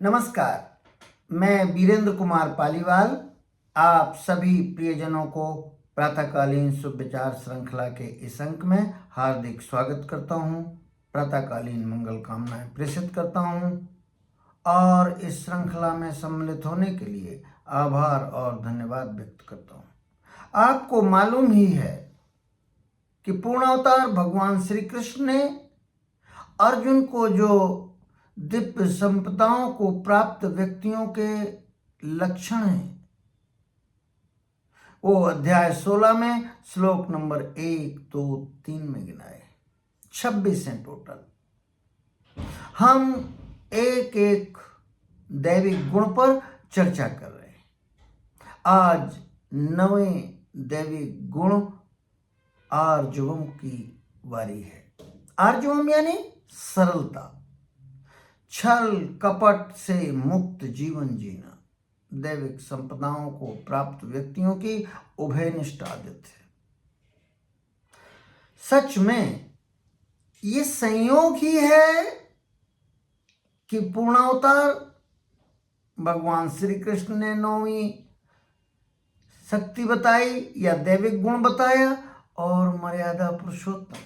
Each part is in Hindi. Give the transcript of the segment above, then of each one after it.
नमस्कार, मैं वीरेंद्र कुमार पालीवाल आप सभी प्रियजनों को प्रातःकालीन शुभ विचार श्रृंखला के इस अंक में हार्दिक स्वागत करता हूं। प्रातःकालीन मंगल कामनाएं प्रेषित करता हूं और इस श्रृंखला में सम्मिलित होने के लिए आभार और धन्यवाद व्यक्त करता हूं। आपको मालूम ही है कि पूर्णावतार भगवान श्री कृष्ण ने अर्जुन को जो दिव्य संपदाओं को प्राप्त व्यक्तियों के लक्षण हैं, वो अध्याय 16 में श्लोक नंबर 1, 2, 3 में गिनाए। 26 हैं टोटल। हम एक एक दैविक गुण पर चर्चा कर रहे हैं। आज 9वें दैविक गुण आर्जवम की वारी है। आर्जवम यानी सरलता, छल कपट से मुक्त जीवन जीना, दैविक संपदाओं को प्राप्त व्यक्तियों की उभयनिष्ठ आदत है। सच में ये संयोग ही है कि पूर्णावतार भगवान श्री कृष्ण ने 9वीं शक्ति बताई या दैविक गुण बताया, और मर्यादा पुरुषोत्तम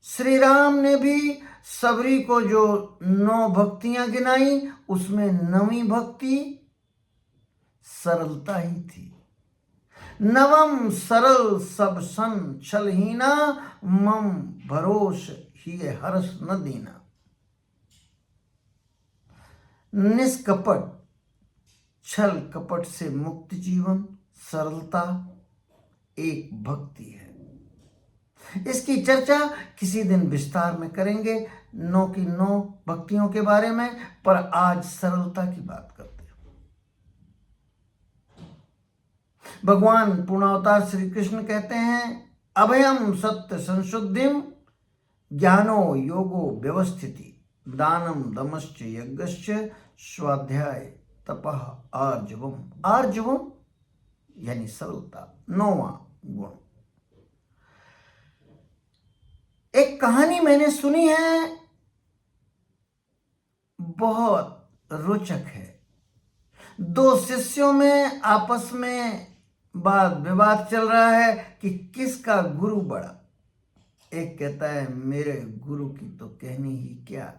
श्री राम ने भी सबरी को जो 9 भक्तियां गिनाई, उसमें 9वीं भक्ति सरलता ही थी। नवम सरल सब सन छलहीना, मम भरोस ही हर्ष न दीना। निष्कपट, छल कपट से मुक्त जीवन, सरलता एक भक्ति है। इसकी चर्चा किसी दिन विस्तार में करेंगे 9 की 9 भक्तियों के बारे में, पर आज सरलता की बात करते हैं। भगवान पूर्णावतार श्री कृष्ण कहते हैं, अभयम सत्य संशुद्धिम ज्ञानो योगो व्यवस्थिति दानम दमश्च यज्ञश्च स्वाध्याय तपः आर्जवम। आर्जवम यानी सरलता, 9वां गुण। एक कहानी मैंने सुनी है, बहुत रोचक है। 2 शिष्यों में आपस में वाद विवाद चल रहा है कि किसका गुरु बड़ा। एक कहता है मेरे गुरु की तो कहनी ही क्या,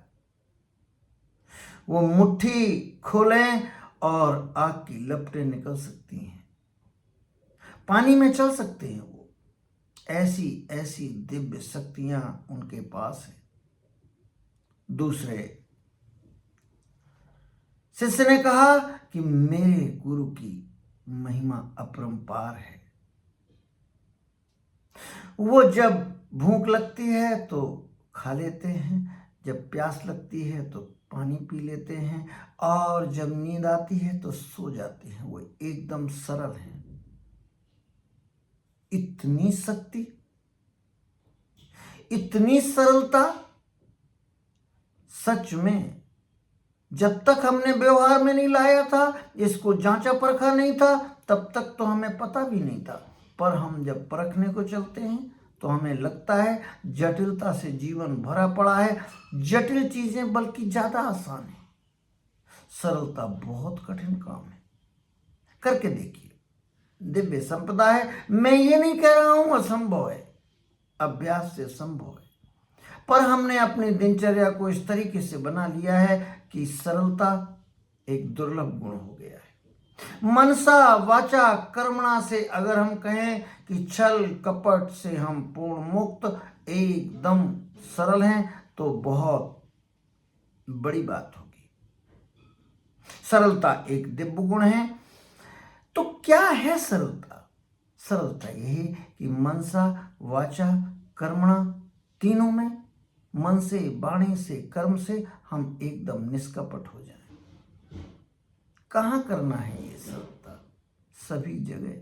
वो मुट्ठी खोलें और आग की लपटें निकल सकती हैं, पानी में चल सकते हैं, वो ऐसी ऐसी दिव्य शक्तियां उनके पास है। दूसरे शिष्य ने कहा कि मेरे गुरु की महिमा अपरंपार है, वो जब भूख लगती है तो खा लेते हैं, जब प्यास लगती है तो पानी पी लेते हैं, और जब नींद आती है तो सो जाते हैं। वो एकदम सरल हैं। इतनी शक्ति, इतनी सरलता, सच में जब तक हमने व्यवहार में नहीं लाया था, इसको जांचा परखा नहीं था, तब तक तो हमें पता भी नहीं था। पर हम जब परखने को चलते हैं तो हमें लगता है जटिलता से जीवन भरा पड़ा है। जटिल चीजें बल्कि ज्यादा आसान है, सरलता बहुत कठिन काम है। करके देखिए, दिव्य संपदा है। मैं ये नहीं कह रहा हूं असंभव है, अभ्यास से संभव है, पर हमने अपनी दिनचर्या को इस तरीके से बना लिया है कि सरलता एक दुर्लभ गुण हो गया है। मनसा वाचा कर्मणा से अगर हम कहें कि छल कपट से हम पूर्ण मुक्त एकदम सरल हैं, तो बहुत बड़ी बात होगी। सरलता एक दिव्य गुण है। तो क्या है सरलता? सरलता यही कि मनसा वाचा कर्मणा, तीनों में, मन से, वाणी से, कर्म से हम एकदम निष्कपट हो जाएं। कहाँ करना है ये सरलता? सभी जगह,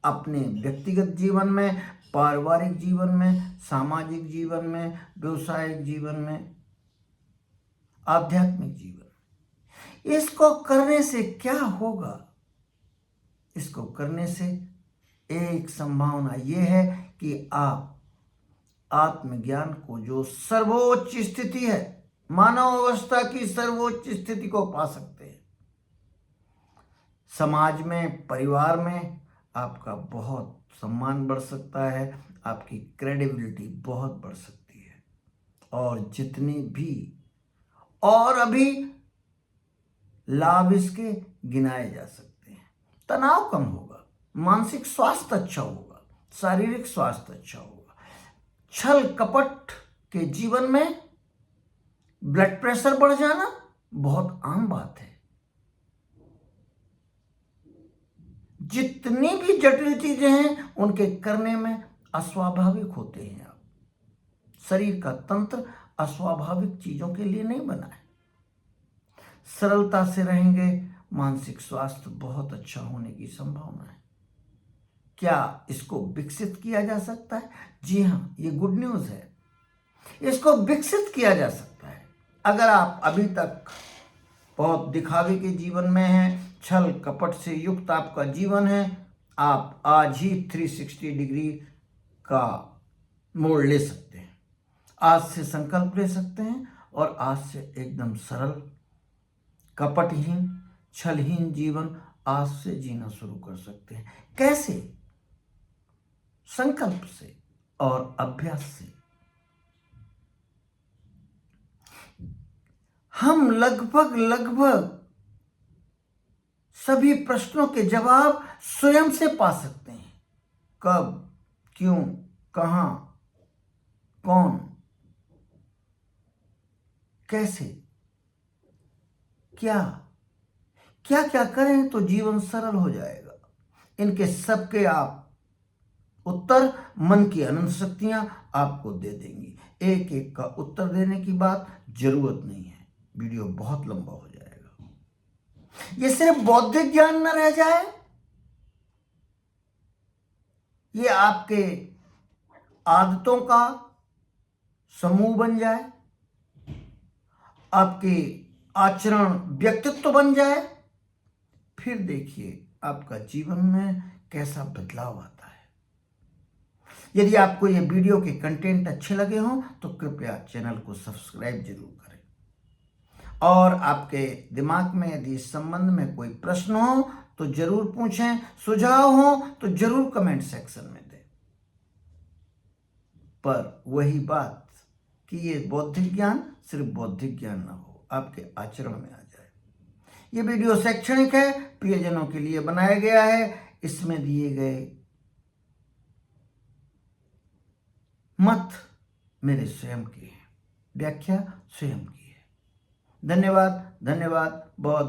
अपने व्यक्तिगत जीवन में, पारिवारिक जीवन में, सामाजिक जीवन में, व्यवसायिक जीवन में, आध्यात्मिक जीवन में। इसको करने से क्या होगा? इसको करने से एक संभावना यह है कि आप आत्मज्ञान को, जो सर्वोच्च स्थिति है, मानव अवस्था की सर्वोच्च स्थिति को पा सकते हैं। समाज में, परिवार में आपका बहुत सम्मान बढ़ सकता है, आपकी क्रेडिबिलिटी बहुत बढ़ सकती है। और जितने भी और अभी लाभ इसके गिनाए जा सकते हैं। तनाव कम होगा, मानसिक स्वास्थ्य अच्छा होगा, शारीरिक स्वास्थ्य अच्छा होगा। छल कपट के जीवन में ब्लड प्रेशर बढ़ जाना बहुत आम बात है। जितनी भी जटिल चीजें हैं उनके करने में अस्वाभाविक होते हैं। आप शरीर का तंत्र अस्वाभाविक चीजों के लिए नहीं बना है। सरलता से रहेंगे, मानसिक स्वास्थ्य बहुत अच्छा होने की संभावना है। क्या इसको विकसित किया जा सकता है? जी हाँ, ये गुड न्यूज है। इसको विकसित किया जा सकता है। अगर आप अभी तक बहुत दिखावे के जीवन में हैं, छल कपट से युक्त आपका जीवन है, आप आज ही 360 डिग्री का मोड़ ले सकते हैं। आज से संकल्प ले सकते हैं और आज से एकदम सरल, कपटहीन, छलहीन जीवन आज से जीना शुरू कर सकते हैं। कैसे? संकल्प से और अभ्यास से। हम लगभग सभी प्रश्नों के जवाब स्वयं से पा सकते हैं। कब, क्यों, कहां, कौन, कैसे, क्या क्या करें तो जीवन सरल हो जाएगा। इनके सबके आप उत्तर मन की अनंत शक्तियां आपको दे देंगी। एक एक का उत्तर देने की बात जरूरत नहीं है, वीडियो बहुत लंबा हो जाएगा। ये सिर्फ बौद्धिक ज्ञान न रह जाए, ये आपके आदतों का समूह बन जाए, आपके आचरण व्यक्तित्व बन जाए। फिर देखिए आपका जीवन में कैसा बदलाव आता है। यदि आपको ये वीडियो के कंटेंट अच्छे लगे हों तो कृपया चैनल को सब्सक्राइब जरूर करें। और आपके दिमाग में यदि इस संबंध में कोई प्रश्न हो तो जरूर पूछें, सुझाव हो तो जरूर कमेंट सेक्शन में दें। पर वही बात कि ये बौद्धिक ज्ञान सिर्फ बौद्धिक ज्ञान ना हो, आपके आचरण में आ जाए। ये वीडियो शैक्षणिक है, प्रियजनों के लिए बनाया गया है। इसमें दिए गए मत मेरे स्वयं के हैं, व्याख्या स्वयं की है। धन्यवाद, धन्यवाद बहुत।